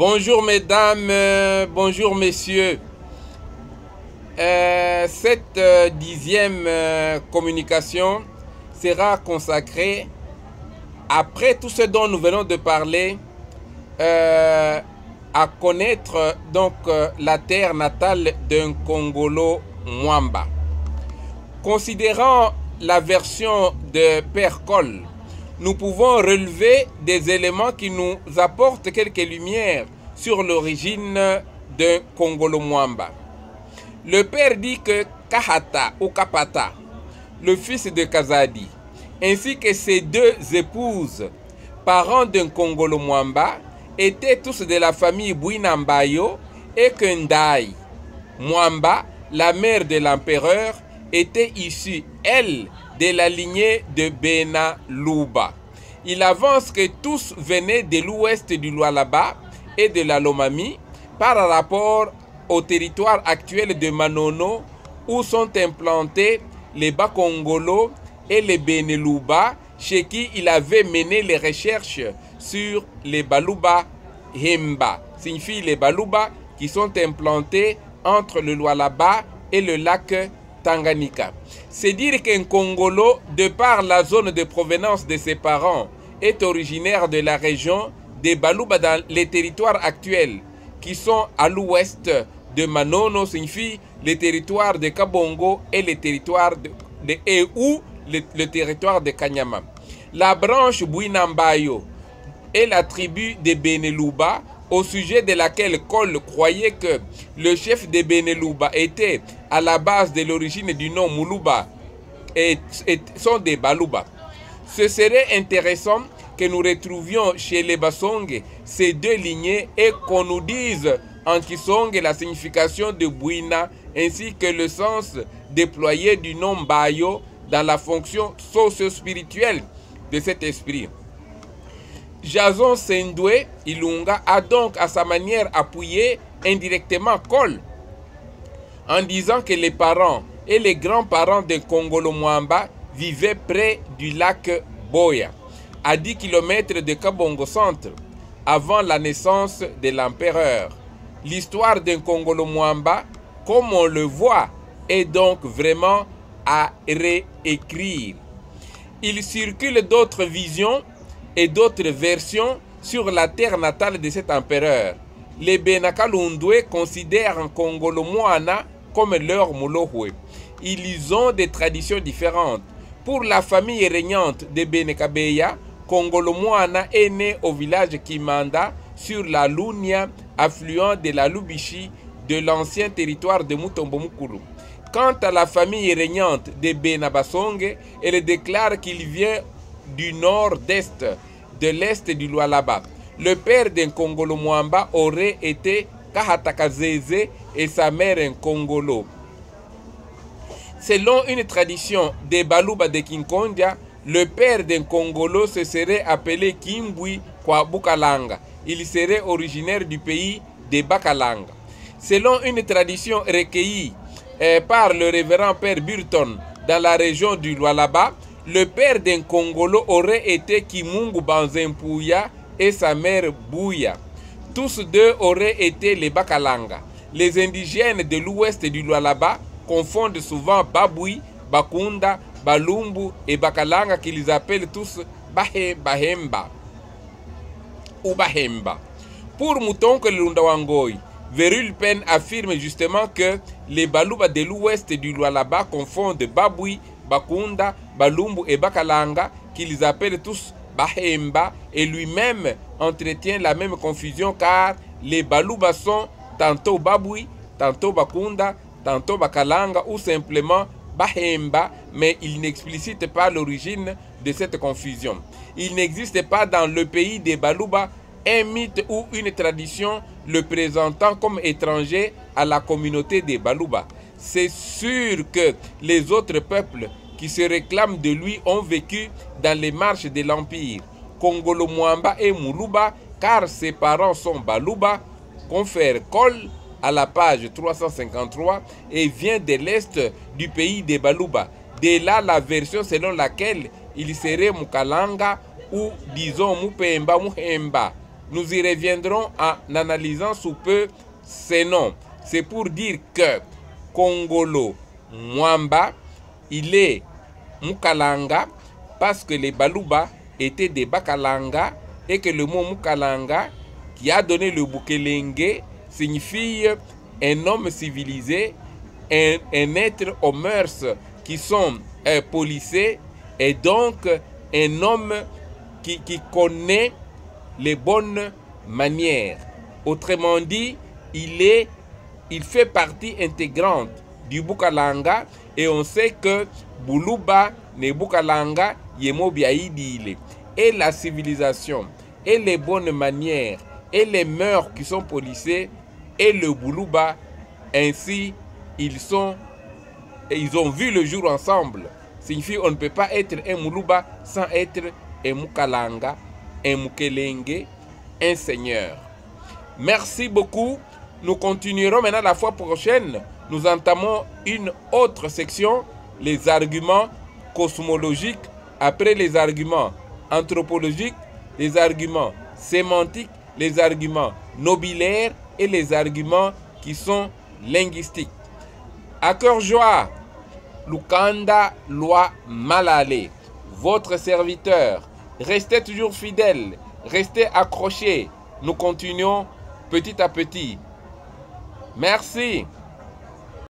Bonjour mesdames, bonjour messieurs. Cette dixième communication sera consacrée, après tout ce dont nous venons de parler, à connaître donc la terre natale d'un Congolo Mwamba. Considérant la version de Père Cole, nous pouvons relever des éléments qui nous apportent quelques lumières sur l'origine d'un Congolo Mwamba. Le père dit que Kahata ou Kapata, le fils de Kazadi, ainsi que ses deux épouses, parents d'un Congolo Mwamba, étaient tous de la famille Bouinambayo et que Ndai Mwamba, la mère de l'empereur, était issue, elle, de la lignée de Bena Luba. Il avance que tous venaient de l'ouest du Lualaba et de la Lomami par rapport au territoire actuel de Manono où sont implantés les Bakongolo et les Beneluba, chez qui il avait mené les recherches sur les Baluba Hemba, signifie les Baluba qui sont implantés entre le Lualaba et le lac Tanganyika. C'est dire qu'un Congolo, de par la zone de provenance de ses parents, est originaire de la région des Baluba dans les territoires actuels qui sont à l'ouest de Manono, signifie les territoires de Kabongo et les territoires le territoire de Kanyama. La branche Bouinambayo est la tribu des Beneluba, au sujet de laquelle Cole croyait que le chef des Beneluba était à la base de l'origine du nom Muluba et sont des Baluba. Ce serait intéressant que nous retrouvions chez les Basonge ces deux lignées et qu'on nous dise en Kisonge la signification de Bouina ainsi que le sens déployé du nom Bayo dans la fonction socio-spirituelle de cet esprit. Jason Sendwe Ilunga a donc à sa manière appuyé indirectement Cole en disant que les parents et les grands-parents de Congolo Mwamba vivaient près du lac Boya, à 10 km de Kabongo Centre, avant la naissance de l'empereur. L'histoire d'un Congolo Mwamba, comme on le voit, est donc vraiment à réécrire. Il circule d'autres visions et d'autres versions sur la terre natale de cet empereur. Les Benakalundwe considèrent Congolo Mwana comme leur Molohwe. Ils ont des traditions différentes. Pour la famille régnante de Benekabeya, Congolo Mwana est né au village Kimanda sur la Lunia, affluent de la Lubishi de l'ancien territoire de Mutombo Mukuru. Quant à la famille régnante de Benabasonge, elle déclare qu'il vient du nord-est, de l'est du Lualaba. Le père d'un Congolo Mwamba aurait été Kahatakazeze et sa mère un Congolo. Selon une tradition des Baluba de Kinkondia, le père d'un Congolo se serait appelé Kimbui Kwabukalanga. Il serait originaire du pays des Bakalanga. Selon une tradition recueillie par le révérend père Burton dans la région du Lualaba, le père d'un Congolo aurait été Kimungu Banzempuya et sa mère Bouya. Tous deux auraient été les Bakalanga. Les indigènes de l'ouest du Lualaba confondent souvent Baboui, Bakunda, Balumbu et Bakalanga qu'ils appellent tous Bahemba ou Bahemba. Pour Moutonke Lundawangoy, Verulpen affirme justement que les Baluba de l'ouest du Lualaba confondent Baboui, Bakunda, Balumbu et Bakalanga qu'ils appellent tous Bahemba, et lui-même entretient la même confusion car les Baluba sont tantôt Baboui, tantôt Bakunda, tantôt Bakalanga ou simplement Bahemba, mais il n'explicite pas l'origine de cette confusion. Il n'existe pas dans le pays des Baluba un mythe ou une tradition le présentant comme étranger à la communauté des Baluba. C'est sûr que les autres peuples qui se réclament de lui ont vécu dans les marches de l'Empire. Congolo Mwamba et Muluba, car ses parents sont Baluba, confère Cole à la page 353 et vient de l'est du pays des Baluba. De là la version selon laquelle il serait Mukalanga ou disons Mupemba Muhemba Nous y reviendrons en analysant sous peu ces noms. C'est pour dire que Kongolo Mwamba, il est Mukalanga parce que les Baluba étaient des Bakalanga et que le mot Mukalanga qui a donné le Bukelenge signifie un homme civilisé, un être aux mœurs qui sont policés et donc un homme qui connaît les bonnes manières. Autrement dit, il fait partie intégrante du Bukalanga et on sait que Buluba ne Bukalanga Yemobiaïdile. Et la civilisation, et les bonnes manières, et les mœurs qui sont policées, et le Buluba, ainsi ils ont vu le jour ensemble. Signifie on ne peut pas être un Muluba sans être un Mukalanga, un Mukelenge, un seigneur. Merci beaucoup. Nous continuerons maintenant la fois prochaine. Nous entamons une autre section, les arguments cosmologiques, après les arguments anthropologiques, les arguments sémantiques, les arguments nobilaires et les arguments qui sont linguistiques. À cœur joie, Lukanda Loi Malale, votre serviteur. Restez toujours fidèles, restez accrochés. Nous continuons petit à petit. Merci.